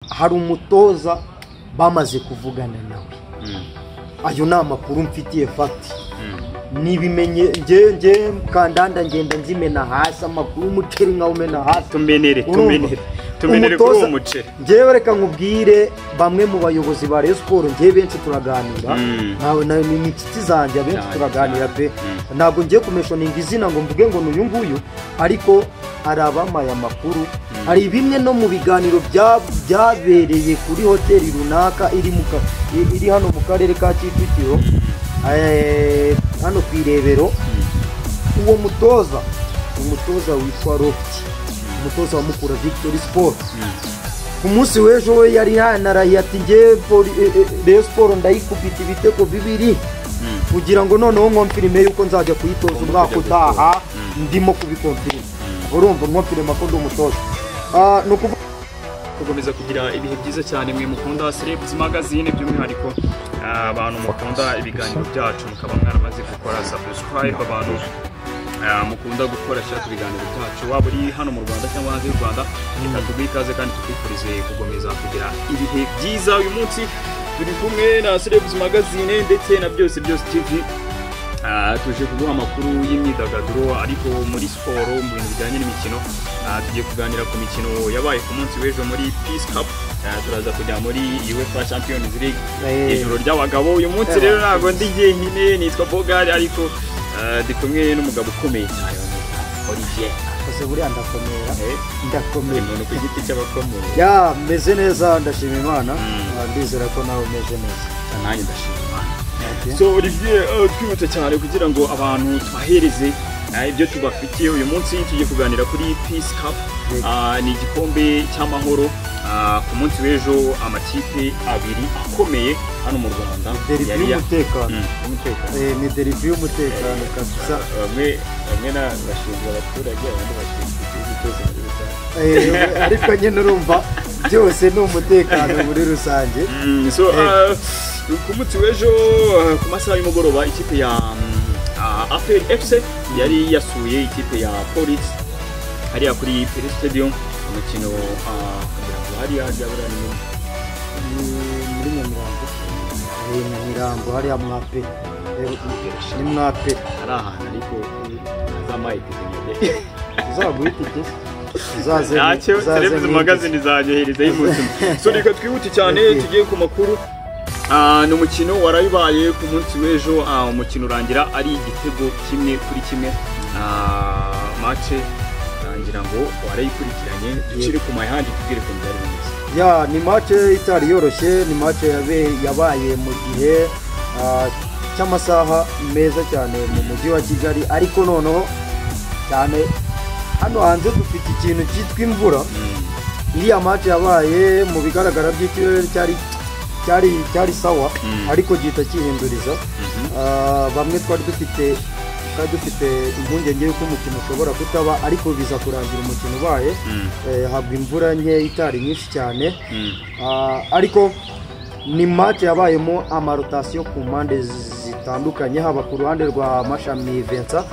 hari umutoza bamaze kuvugana nawe ayo ni amakuru mfitiye fati nibimenye nge kandanda ngenda nzimena hasi amakuru umuceri nkawumena hasi tumenere kuri uwo muceri ngewe reka nkubwire bamwe mu bayobozi ba Rayon Sports ngewe benshi turaganira nawe ni inshuti zanjye benshi turaganira pe ntabwo ngiye kumeshoninga izina ngo mvuge ngo n'uyu nguyu ariko hari abamaye amakuru hari bimwe no mu biganiro byabereye kuri hoteli runaka iri hano mu karere ka Kicukiro hano ku Irebero uwo umutoza witwa Rofti umutoza wa Mukura Victory Sport ku munsi w'ejo we yari yanarahiye ati nge Rayon Sports ndayikubita ibitego bibiri kugira ngo noneho nkomfirime yuko nzajya kuyitoza umwaka utaha ndimo kubikomfirima urumva nkomfirima ko ndi umutoza gukomeza kugira ibihe byiza cyane mwe mukunda Celebs Magazine by'umwihariko abantu mukunda ibiganiro byacu mukaba mwaramaze gukora subscribe abantu mukunda gukora shaka ibiganiro byacu waba uri hano mu Rwanda cyangwa hanze y'u Rwanda reka tuguhe ikaze kandi tukwifurize gukomeza kugira ibihe byiza uyu munsi turi kumwe na Celebs Magazine ndetse na byose TV tuje kuguha amakuru y'imyidagaduro ariko muri siporo mu bintu bijyanye n'imikino tugiye kuganira ku mikino yabaye ku munsi w'ejo muri Peace Cup turaza kujya muri UEFA Champions League ijoro ry'abagabo uyu munsi rero ntabwo ndi jyenyine nitwa Bogari ariko ndi kumwe n'umugabo ukomeye cyane Olivier kose buriya ndakomeye umuntu ku giti cy'abakomeye ya meze neza ndashima Imana ndizera ko nawe umeze neza nanjye ndashima Imana so Olivier twibutse cyane kugira ngo abantu twahereze ibyo tubafitiye uyu munsi tugiye kuganira kuri Peace Cup ni igikombe cy'amahoro ku munsi w'ejo amakipe abiri akomeye hano mu Rwanda yari y'umutekano ni derby y'umutekano kabisa bamwe bashinzwe abaturage abandi bashinzwe igihugu cyose muri rusange ariko nyine urumva byose ni umutekano muri rusange so ku munsi w'ejo ku masaha y'umugoroba ikipe ya APR FC yari yasuye ikipe ya Police hariya kuri Pele Stadium umukino kugira ngo hariya byabura muri Nyamirambo hariya mwape ni mwape ari ahantu ariko azamaye ikizinye uzaguhita iki Celebs Magazine zanyohereza y'umunsi so reka twihute cyane tugiye ku makuru ni umukino warabibaye ku munsi w'ejo umukino urangira ari igitego kimwe kuri kimwe match rangira ngo warayikurikiranye ducire ku mayandi tubwire ko byari bimeze ya ni match itari yoroshye ni match yabaye mu gihe cy'amasaha meza cyane mu mujyi wa Kigali ariko noneho cyane hano hanze dufite ikintu cyitwa imvura iriya match yabaye mu bigaragara by'ikirere cyari sawa ariko gihita kihinduriza bamwe twari dufite impungenge y'uko umukino ushobora kutaba ariko biza kurangira umukino ubaye habwa imvura nke itari nyinshi cyane ariko ni match yabayemo amarotasiyo ku mpande zitandukanye haba ku ruhande rwa Mashami Vincent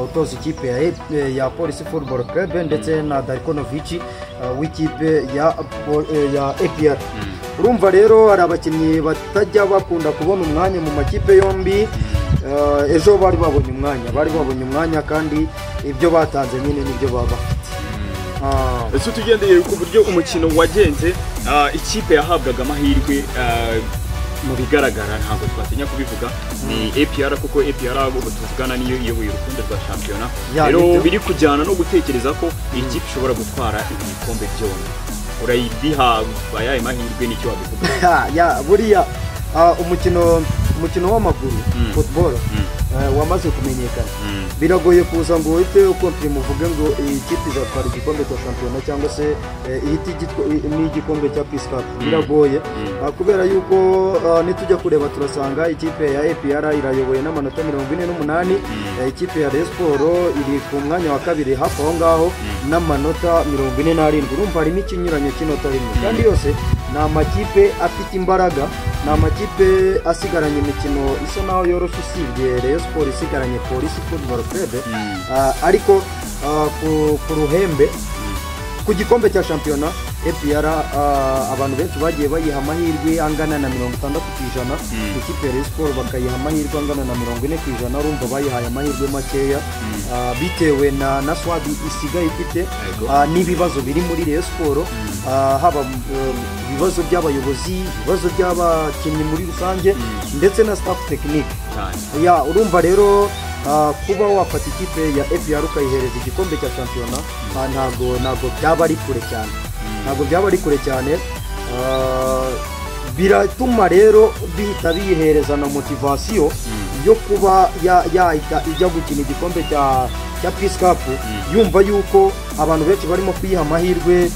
utoza ikipe ya Police Football Club ndetse na Darkonovic w'ikipe ya APR urumva rero hari abakinnyi batajya bakunda kubona umwanya mu makipe yombi ejo bari babonye umwanya kandi ibyo batanze nyine nibyo baba bafite tugendeye ku buryo umukino wagenze ikipe yahabwaga amahirwe mu bigaragara ntabwo twatinya kubivuga ni APR kuko APR ubu tuvugana niyo iyoboye urukundo rwa shampiyona rero biri kujyana no gutekereza ko ikipe ishobora gutwara ibikombe byombi urayibiha bayaye mahirwe nicyo wabivuga ya buriya umukino w'amaguru football wamaze kumenyekana biragoye kuza ngo uhite ukonfirm uvuge ngo iyi kipe izatwara igikombe cya shampiyona cyangwa se n'igikombe cya Peace Cup biragoye kubera yuko nitujya kureba turasanga ikipe ya APR irayoboye n'amanota 48 ikipe ya Rayon Sports iri ku mwanya wa kabiri hafi aho ngaho n'amanota 47 urumva harimo ikinyuranyo cy'inota rimwe kandi yose ni amakipe afite imbaraga ni amakipe asigaranye imikino isa naho yoroshye usibye Rayon Sports isigaranye Police Football Club ariko ku ruhembe ku gikombe cya shampiyona APR abantu benshi bagiye bayiha amahirwe angana na 60%, ikipe ya Rayon Sport bakayiha amahirwe angana na 40%, urumva bayihaye amahirwe makeya bitewe na swad isigaye ifite n'ibibazo biri muri Rayon Sport, haba ibibazo by'abayobozi, ibibazo by'abakinnyi muri rusange ndetse na staff technique. Ya urumva rero kuba wafata ikipe ya APR ukayihereza igikombe cya shampiyona ntabwo byaba ari kure cyane, ntabwo byaba ari kure cyane. Biratuma rero bihita biyihereza na motivation yo kuba yahita ijya gukina igikombe cya Peace Cup, yumva yuko abantu benshi barimo kuyiha amahirwe,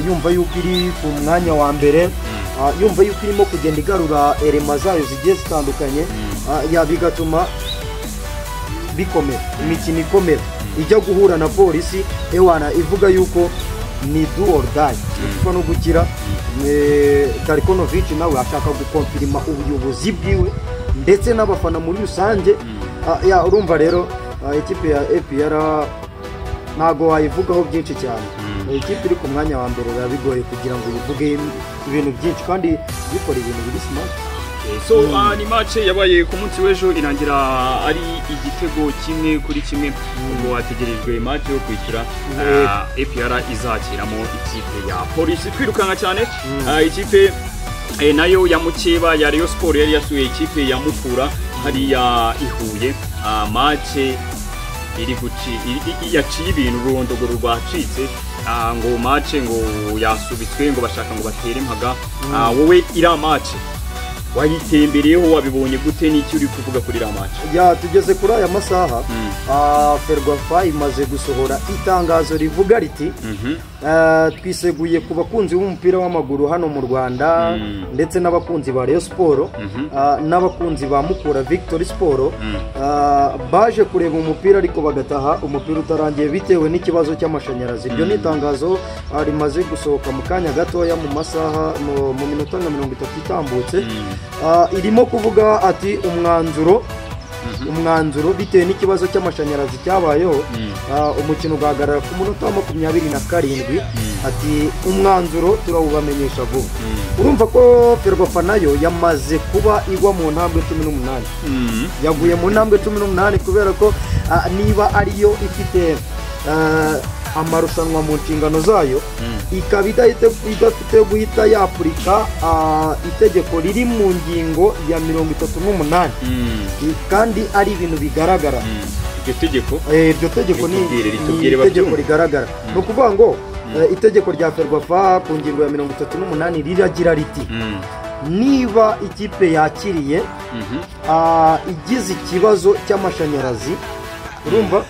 yumva yuko iri ku mwanya wa mbere, yumva yuko irimo kugenda igarura elema zayo zigiye zitandukanye, bigatuma bikomera, imikino ikomera, ijya guhura na polisi ewana ivuga yuko ni do or die, kuko no gukira. Darikonovic nawe ashaka gukonfirma ubuyobozi bwiwe ndetse n'abafana muri rusange. Urumva rero ikipe ya APR ntago wayivugaho byinshi cyane, ikipe iri ku mwanya wa mbere biba bigoye kugira ngo uyivuge ibintu byinshi kandi bikora ibintu biri smart. So ni match yabaye ku munsi w'ejo irangira ari igitego kimwe kuri kimwe, ubwo wategerejwe match yo kwikira APR izakiramo ikipe ya Police. Twirukanga cyane ikipe nayo ya Mukeba ya Rayon Sport yari yasuye ikipe ya Mukura hariya ihuye, match iri yaciye ibintu urondogoro rwacitse, ngo match ngo yasubitswe, ngo bashaka ngo batere impaga. Wowe ira match wayitembereyeho, wabibonye gute, n'iki uri kuvuga kuri iriya match? Tugeze kuri aya masaha Ferwafa imaze gusohora itangazo rivuga riti twiseguye ku bakunzi b'umupira w'amaguru hano mu Rwanda ndetse n'abakunzi ba Rayon Sport n'abakunzi ba Mukura Victory Sport baje kureba umupira ariko bagataha umupira utarangiye bitewe n'ikibazo cy'amashanyarazi. Iryo ni itangazo rimaze gusohoka mu kanya gatoya mu masaha mu minota 30 itambutse, irimo kuvuga ati umwanzuro bitewe n'ikibazo cy'amashanyarazi cyabayeho, umukino ugahagarara ku munota wa 27, ati umwanzuro turawubamenyesha vuba. Urumva ko Ferwafa nayo yamaze kuba igwa mu ntambwe 18, yaguye mu ntambwe 18 kubera ko niba ariyo ifite amarushanwa mu nshingano zayo, ikaba idafite guhita yapurika itegeko riri mu ngingo ya 38, kandi ari ibintu bigaragara. Iryo tegeko ni itegeko rigaragara, no kuvuga ngo itegeko rya Ferwafa ku ngingo ya 38 riragira riti niba ikipe yakiriye igize ikibazo cy'amashanyarazi, urumva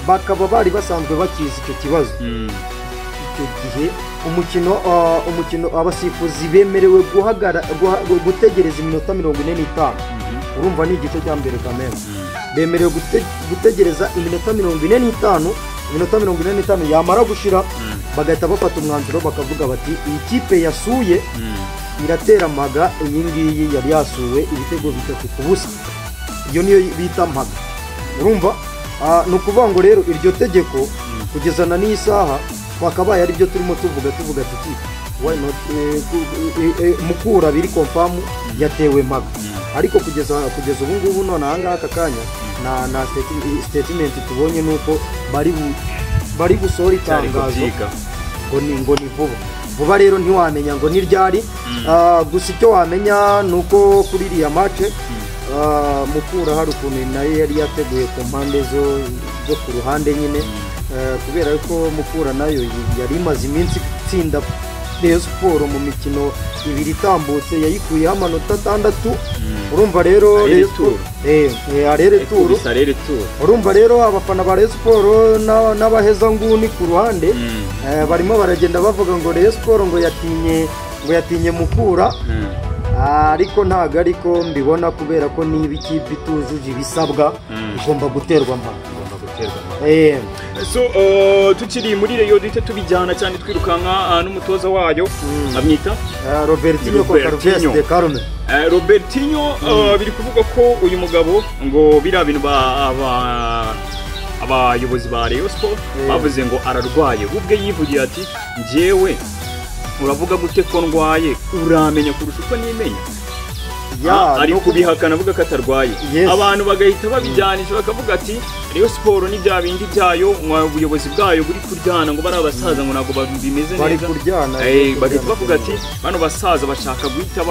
bakaba bari basanzwe bakizi icyo kibazo, icyo gihe umukino abasifuzi bemerewe gutegereza iminota 45. Urumva ni igice cya mbere kamera, bemerewe gutegereza iminota 45. Iminota 45 yamara gushira bagahita bafata umwanzuro bakavuga bati iyi kipe yasuye iratera maga, iyi ngiyi yari yasuwe ibitego 3-0. Iyo niyo bita maga. Urumva nukuvuga ngo rero iryo tegeko kugeza na n'isaha twakabaye ari byo turimo tuvuga tuti why not Mukura biri confirm yatewe maga, ariko kugeza ubu ngubu none ahanga aka kanya na statement tubonye nuko bari busora itangazo ngo ni vuba rero ntiwamenya ngo ni ryari. Gusa icyo wamenya nuko kuri iriya match Mukura hari ukuntu nayo yari yateguye ku mpande zo ku ruhande nyine, kubera ko Mukura nayo yari imaze iminsi itsinda Rayon Sport mu mikino 2 itambutse, yayikuyeho amanota 6. Urumva rero urumva rero abafana ba Rayon Sport n'abaheza nguni ku ruhande barimo baragenda bavuga ngo Rayon Sport ngo yatinye Mukura, ariko ntago ariko mbibona, kubera ko niba ikipe itujuje ibisabwa igomba guterwa mpaka. So tukiri muri Rayon dite tubijyana cyane twirukanka n'umutoza wayo amwita Robertinho de Carme. Robertinho biri kuvuga ko uyu mugabo ngo bira bintu abayobozi ba Rayon Sport bavuze ngo ararwaye, ubwe yivugiye ati njyewe uravuga gute ko ndwaye, uramenya kurusha uko nimenya. Ari kubihakana avuga ko atarwaye. Abantu bagahita babijyanisha bakavuga ati Rayon Sport ni bya bindi byayo ubuyobozi bwayo buri kuryana ngo bari abasaza ngo ntabwo bimeze neza, bari kuryana. Bagahita bavuga ati bano basaza bashaka guhita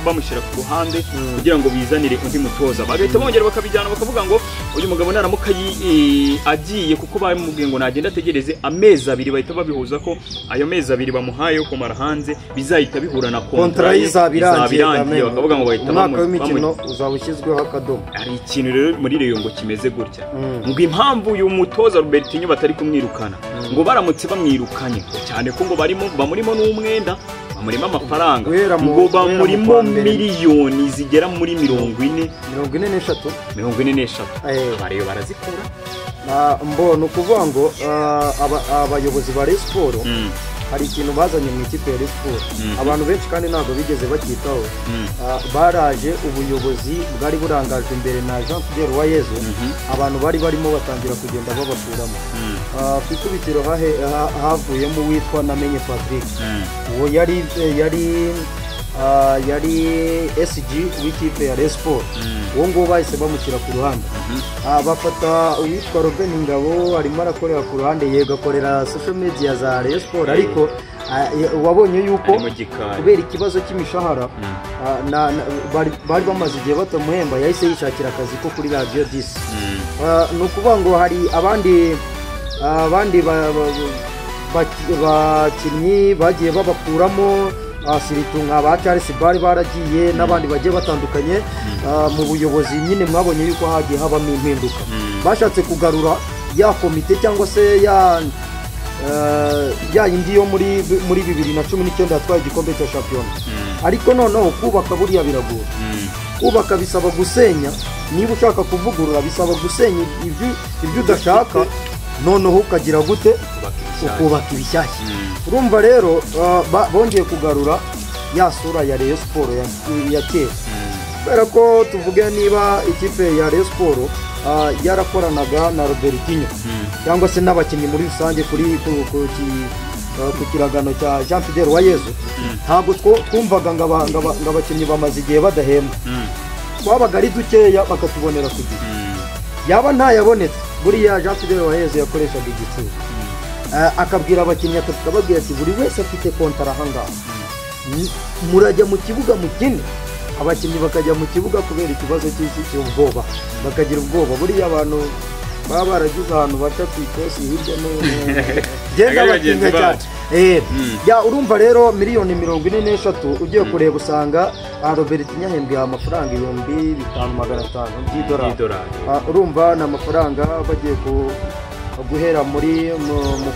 bamushyira ku ruhande kugira ngo bizanire undi mutoza. Bagahita bongera bakabijyana bakavuga ngo uyu mugabo naramuka agiye kuko bamubwiye ngo nagenda ategereze amezi 2, bahita babihuza ko ayo mezi 2 bamuhaye yo kumara hanze bizahita bihura na kontra izabirangiye, bakavuga ngo bahita umwaka w'imikino uzaba ushyizweho akadomo. Hari ikintu rero muri Rayon ngo kimeze gutya, ngo impamvu uyu mutoza Robertinho batari kumwirukana ngo baramutse bamwirukanye cyane ko ngo bamurimo n'umwenda, bamurimo amafaranga, ngo bamurimo miliyoni zigera muri 44 abareyo barazikura. Mbona ukuvuga ngo abayobozi ba Rayon Sport hari ikintu bazanye mu ikipe ya Rayon Sport, abantu benshi kandi ntabwo bigeze bakitaho. Baraje ubuyobozi bwari burangajwe imbere na Jean Fidel Uwayezu, abantu bari barimo batangira kugenda babakuramo. Ku ikubitiro havuyemo witwa Namenye Patrick, uwo yari SG w'ikipe ya Rayon Sport, uwo ngo bahise bamushyira ku ruhande. Bafata uwitwa Robin Ngabo arimo arakorera ku ruhande, yego akorera social media za Rayon Sport, ariko wabonye yuko kubera ikibazo cy'imishahara bari bamaze igihe batamuhemba, yahise yishakira akazi ko kuri Radio 10. Ni ukuvuga ngo hari abandi bakinnyi bagiye babakuramo, siritu nka ba Charles bari baragiye n'abandi bagiye batandukanye. Mu buyobozi nyine mwabonye yuko hagiye habamo impinduka, bashatse kugarura ya komite cyangwa se ya yindi yo muri 2019 yatwaye igikombe cya shampiyona. Ariko noneho kubaka buriya biragora, kubaka bisaba gusenya. Niba ushaka kuvugurura bisaba gusenya ibyo udashaka, noneho ukagira gute ukubaka ibishyashya. Urumva rero bongeye kugarura ya sura ya Rayon Sport ya kera, kubera ko tuvuge niba ikipe ya Rayon Sport yarakoranaga na Robertinho cyangwa se n'abakinnyi muri rusange ku kiragano cya Jean Fidel Uwayezu, ntabwo twumvaga ngo abakinnyi bamaze igihe badahembwa. Twabaga ari dukeya bakatubonera ku gihe, yaba ntayabonetse buriya Jean Fidel Uwayezu yakoreshaga igitsina, akabwira abakinnyi akababwira ati buri wese afite kontara ahangaha, murajya mu kibuga mukine. Abakinnyi bakajya mu kibuga kubera ikibazo cy'ubwoba, bakagira ubwoba. Buriya abantu baba baragize ahantu baca ku ikosi hirya no genda bakinga cyane. Urumva rero miliyoni 44 ugiye kureba usanga Robertinho yahembwe amafaranga 5,500 by'idolari. Urumva na amafaranga bagiye guhera mu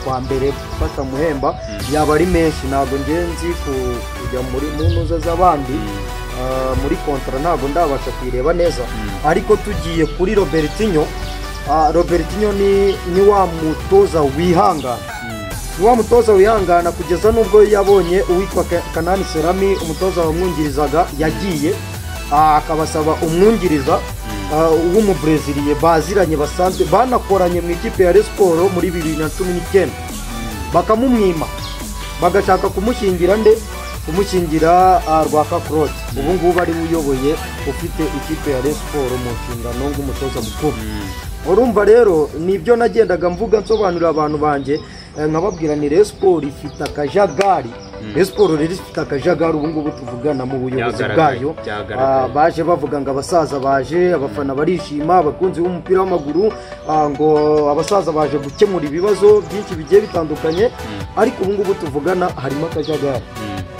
kwa mbere fata muhemba yaba ari menshi. Ntabwo ngenzi kujya muri munuza z'abandi muri kontra, ntabwo ndabasha kwireba neza. Ariko tugiye kuri Robertinho, Robertinho ni wa mutoza wihangana, ni wa mutoza wihangana kugeza nubwo yabonye uwitwa Kanani Serami umutoza wamwungirizaga yagiye, akabasaba umwungiriza w'umubreziliye baziranye basanzwe banakoranye mu ikipe ya Rayon Sport muri 2019, bakamumwima bagashaka kumushyingira kumushyingira Rwaka Claude. Ubu ngubu ari uyoboye ufite ikipe ya Rayon Sport mu nshingano nk'umutoza mukuru. Urumva rero nibyo nagendaga mvuga nsobanurira abantu banje, nkababwira ni Rayon Sport ifite akajagari. Rayon Sport rero ifite akajagari ubu ngubu tuvugana mu buyobozi bwayo. Baje bavuga ngo abasaza baje, abafana barishima, abakunzi b'umupira w'amaguru ngo abasaza baje gukemura ibibazo byinshi bigiye bitandukanye, ariko ubu ngubu tuvugana harimo akajagari,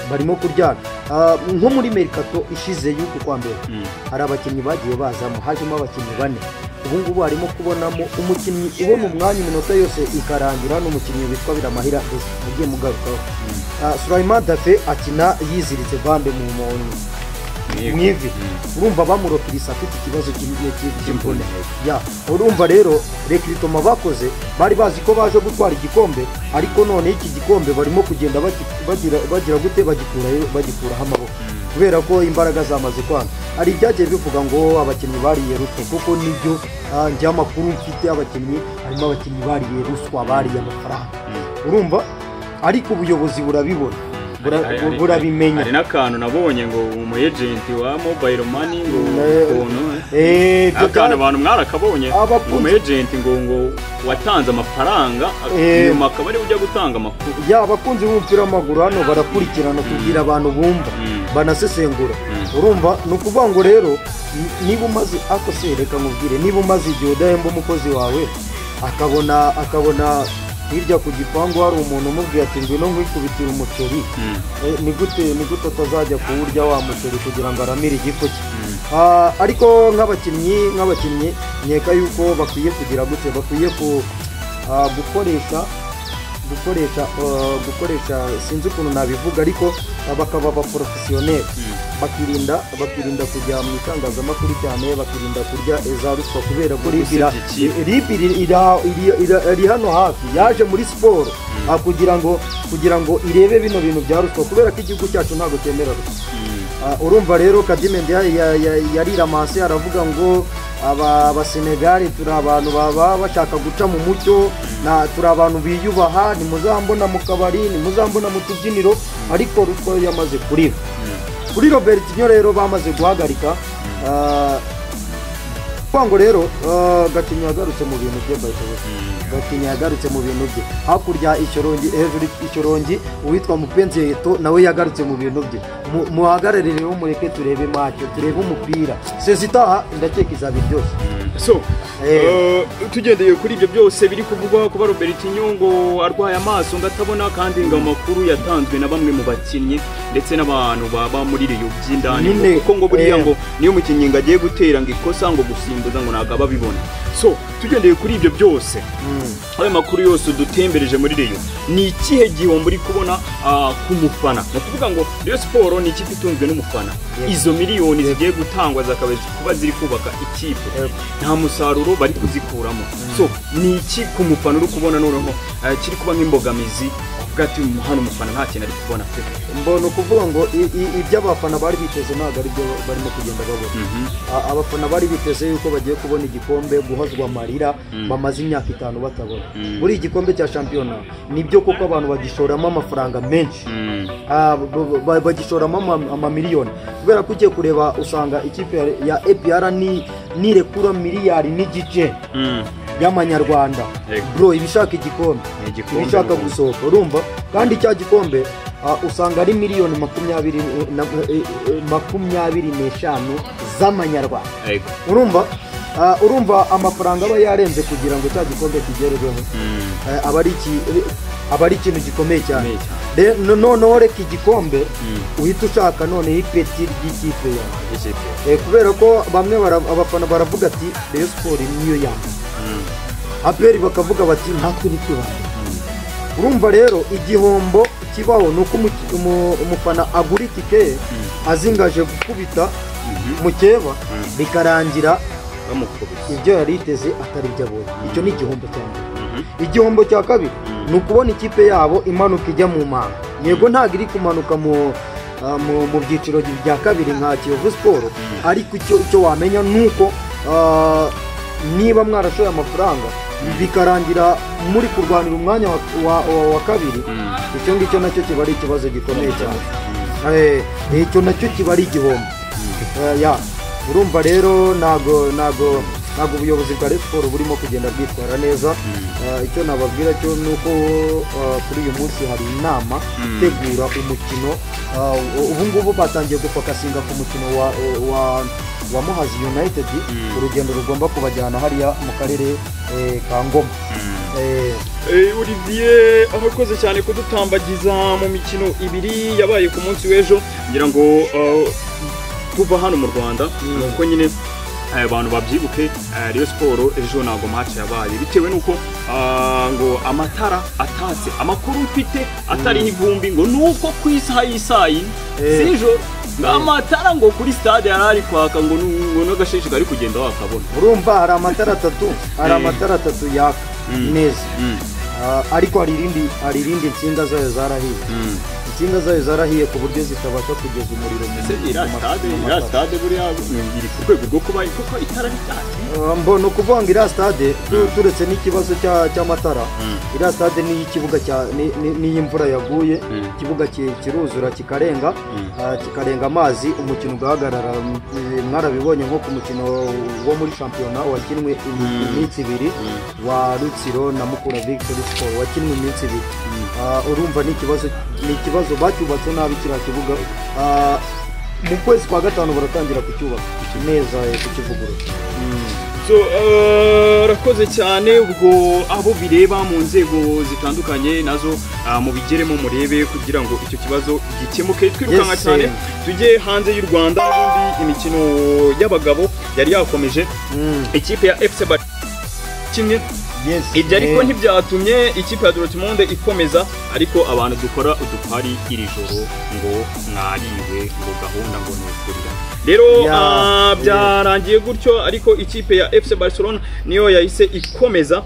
barimo kuryana. Nko muri Mercato ishize y'uku kwa mbere hari abakinnyi bagiye bazamo, hajemo abakinnyi 4. Ubu ngubu harimo kubonamo umukinnyi ubona umwanya iminota yose ikarangira, n'umukinnyi witwa Biramahira ugiye mugarukaho. Sulaiman Dafe akina yiziritse bande mu ivi. Urumva bamurokirisa afite ikibazo cy'imvune. Urumva rero recruitment bakoze bari bazi ko baje gutwara igikombe, ariko none iki gikombe barimo kugenda bagira gute bagikuraho amaboko kubera ko imbaraga zamaze kwanga. hari ibyagiye bivuga ngo abakinnyi bariye ruswa kuko nibyo njya amakuru mfite abakinnyi harimo abakinnyi bariye ruswa bariye amafaranga urumva ariko ubuyobozi burabibona burabimenya. Hari n'akantu nabonye ngo umu agent wa mobile money ngo akantu abantu mwarakabonye umu agent ngo watanze amafaranga nyuma akaba ari ujya gutanga amakuru. Abakunzi b'umupira w'amaguru hano barakurikirana kugira abantu bumva banasesengura urumva ni ukuvuga ngo rero niba umaze reka nkubwire niba umaze igihe udahemba umukozi wawe akabona hirya ku gipangu hari umuntu umubwiye ati ngwino nkwikubitira umuceri ni gute atazajya kuwurya wa muceri kugira ngo aramire igifu cye. Ariko nk'abakinnyi nkeka yuko bakwiye kugira gute bakwiye gukoresha sinzi ukuntu nabivuga ariko bakaba abaporofesiyoneri bakirinda kujya mu itangazamakuru cyane bakirinda kurya za ruswa kubera ko RIB iri hano hafi yaje muri siporo kugira ngo irebe bino bintu bya ruswa kubera ko igihugu cyacu ntabwo cyemera ruswa. Urumva rero Kadimendi yariramase aravuga ngo abasenegali turi abantu baba bashaka guca mu mucyo turi abantu biyubaha nimuzambona mu kabari nimuzambona mu tubyiniro ariko ruswa yamaze kuri Robertinho rero bamaze guhagarika kwango rero Gatinyo yagarutse mu bintu bye Gatinyo yagarutse mu bintu bye hakurya hejuru Ishyorongi uwitwa Mupenzi Yeto nawe yagarutse mu bintu bye muhagararire mureke turebe match turebe umupira sezitaha ndakeka izaba byose. So tugendeye kuri ibyo byose biri kuvugwa kuba Robertinho ngo arwaye amaso ngatabona kandi ngo amakuru yatanzwe na bamwe mu bakinnyi ndetse n'abantu baba muri Reyo by'indani kuko ngo buriya ngo niyo mukinnyi ngo agiye gutera ngo ikosa ngo gusimbuza ngo ntabwo ababibona. So tugendeye kuri ibyo byose ayo makuru yose dutembereje muri Reyo ni ikihe gihombo uri kubona ku mufana nakuvuga ngo Reyo Sport ni ikipe itunzwe n'umufana izo miliyoni zigiye gutangwa zakabaje kuba ziri kubaka ikipe nta musaruro bari kuzikuramo. So ni iki ku mufana uri kubona noneho kiri kuba nk'imbogamizi gati hano umufana nta kintu ari kubona pe mbona kuvuga ngo iby'abafana bari biteze ntabwo ari byo barimo kugenda babona. Abafana bari biteze yuko bagiye kubona igikombe guhazwa amarira bamaze imyaka 5 batabona muri igikombe cya shampiyona nibyo kuko abantu bagishoramo amafaranga menshi bagishoramo amamiliyoni kubera ko ugiye kureba usanga ikipe ya APR nirekura miliyari n'igice y'amanyarwanda bro ibishaka igikombe ibishaka gusohoka urumva kandi cya gikombe usanga ari miliyoni 25 z'amanyarwanda urumva amafaranga aba yarenze kugira ngo cya gikombe kigerweho aba ari ikintu gikomeye cyane noneho reka igikombe uhita ushaka noneho ipeti ry'ikipe yawe kubera ko bamwe abafana baravuga ati Reyo Sport niyo yambaye aperi bakavuga bati natwe ni twibanda. Urumva rero igihombo kibaho nuko umufana agura itike azingaje gukubita mukeba bikarangira ibyo yariteze atari byo abonye. Icyo ni igihombo cyane. Igihombo cya kabiri ni ukubona ikipe yabo imanuka ijya mu manga yego ntabwo iri kumanuka mu byiciro bya kabiri nka Kiyovu Sport ariko icyo wamenya nuko niba mwarashoye amafaranga bikarangira muri kurwanira umwanya wa kabiri icyo ngicyo nacyo kiba ari ikibazo gikomeye cyane icyo nacyo kiba ari igihombo. Urumva rero ntago ubuyobozi bwa Reyo Sport burimo kugenda bwitwara neza. Icyo nababwira cyo nuko kuri uyu munsi hari inama itegura umukino ubu ngubu batangiye gufakasinga ku mukino wa Muhazi United urugendo rugomba kubajyana hariya mu karere ka Ngoma. Olivier abakoze cyane kudutambagiza mu mikino ibiri yabaye ku munsi w'ejo ngira ngo tuva hano mu Rwanda nuko nyine abantu babyibuke Reyo Sport ejo ntago match yabaye bitewe nuko ngo amatara atase amakuru mfite atari ivumbi ngo nuko ku isaha y'isayi sijo amatara ngo kuri stade yarari kwaka ngo n'agashishi kari kugenda wakabona. Urumva hari amatara atatu yaka neza ariko hari irindi nsinga zayo zarahiye insinga zayo zarahiye ku buryo zitabasha kugeza umuriro iriya stade buriya iri ku rwego rwo kuba kuko itara ritatse mbona ukuvuga ngo iriya stade turetse n'ikibazo cy'amatara iriya stade n'iyikibuga n'iyo imvura yaguye ikibuga kiruzura kikarenga amazi umukino ugahagarara mwarabibonye nko ku mukino wo muri shampiyona wakinwe iminsi ibiri wa Rutsiro na Mukura Victory Sport wakinwe iminsi ibiri urumva ni ikibazo bacyubatse nabi kiriya kibuga mu kwezi kwa gatanu baratangira kucyubaka neza kukivugurura rakoze cyane ubwo abo bireba mu nzego zitandukanye nazo mubigeremo murebe kugira ngo icyo kibazo gikemuke twirukanka cyane tujye hanze y'u Rwanda n'ubundi imikino y'abagabo yari yakomeje ikipe ya FC kimwe ibyo ariko ntibyatumye ikipe ya Dortmund ikomeza ariko abantu dukora udupari iri joro ngo mwariwe ngo gahunda ngo nukurira rero byarangiye gutyo ariko ikipe ya FC Barcelona niyo yahise ikomeza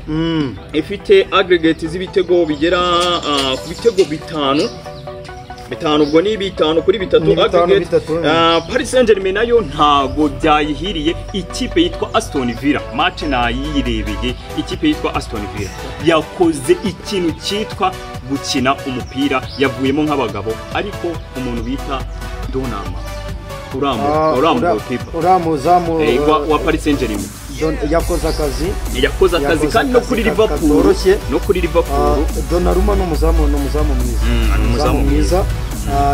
ifite aggregate z'ibitego bigera ku bitego bitanu ubwo ni bitanu kuri bitatu aggregate Paris Saint-Germain nayo ntago byayihiriye ikipe yitwa Aston Villa match nayirebeye ikipe yitwa Aston Villa yakoze ikintu cyitwa gukina umupira yavuyemo nk'abagabo ariko umuntu bita Donama uramuzamu wa Paris Saint-Germain yakoze akazi kandi no kuri Liverpool Donnarumma n'umuzamu mwiza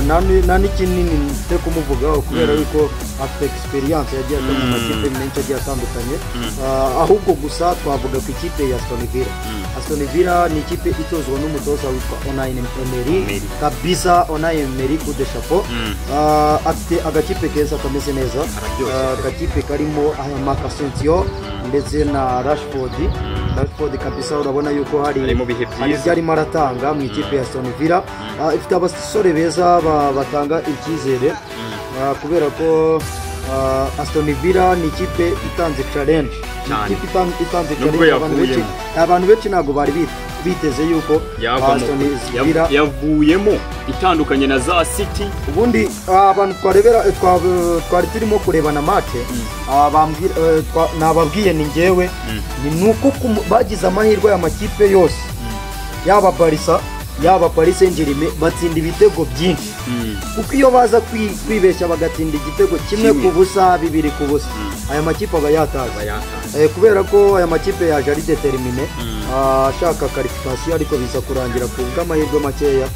nta n'ikinini mfite kumuvugaho kubera yuko afite experience yagiye mu makipe menshi agiye atandukanye ahubwo gusa twavuga ku ikipe ya Aston Villa ni ikipe itozwa n'umutoza witwa Unai Emery kabisa Unai Emery coup de chapeau afite agakipe keza kameze neza agakipe karimo Marc Asensio ndetse na Rashford kabisa urabona yuko hari byarimo aratanga mu ikipe ya Aston Villa ifite abasore beza batanga icyizere kubera ko Aston Villa ni ikipe itanze challenge abantu benshi ntabwo bari biteze yuko Aston Villa yavuyemo itandukanye na za City ubundi abantu twari turimo kurebana match nababwiye ni ngewe ni nuko bagize amahirwe y'amakipe yose yaba Barca yaba Paris Saint-Germain batsinda ibitego byinshi kuko iyo baza kwibeshya bagatsinda igitego kimwe ku busa bibiri ku busa aya makipe aba yataza kubera ko aya makipe yaje ari determine ashaka qualification ariko biza kurangira ku bw'amahirwe makeya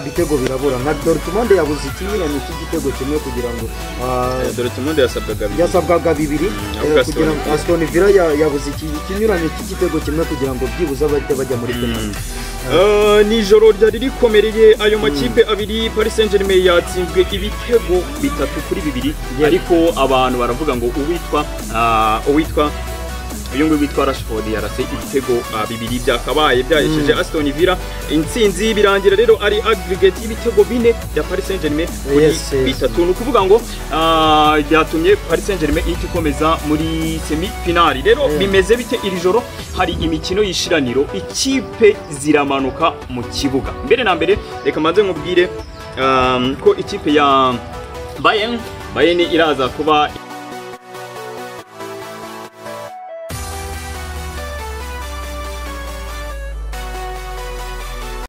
ibitego birabura nka Dortmund yabuze ikinyuranyo cy'igitego kimwe kugira ngo Dortmund yasabwaga bibiri kugira ngo Aston Villa yabuze ikinyuranyo cy'igitego kimwe kugira ngo byibuze bajya muri penalty ni ijoro ryari rikomereye ayo makipe abiri Paris Saint-Germain yatsinzwe ibitego 3-2 ariko abantu baravuga ngo uwitwa uyu nguyu witwa Rashford yarase ibitego bibiri byakabaye byahesheje Aston Villa intsinzi birangira rero ari aggregate y'ibitego 4 bya Paris Saint-Germain kuri bitatu nukuvuga ngo byatumye Paris Saint-Germain ikomeza muri semi finale rero bimeze bite iri joro hari imikino yishiraniro ikipe ziramanuka mu kibuga mbere na mbere reka manze nkubwire ko ikipe ya Bayern iraza kuba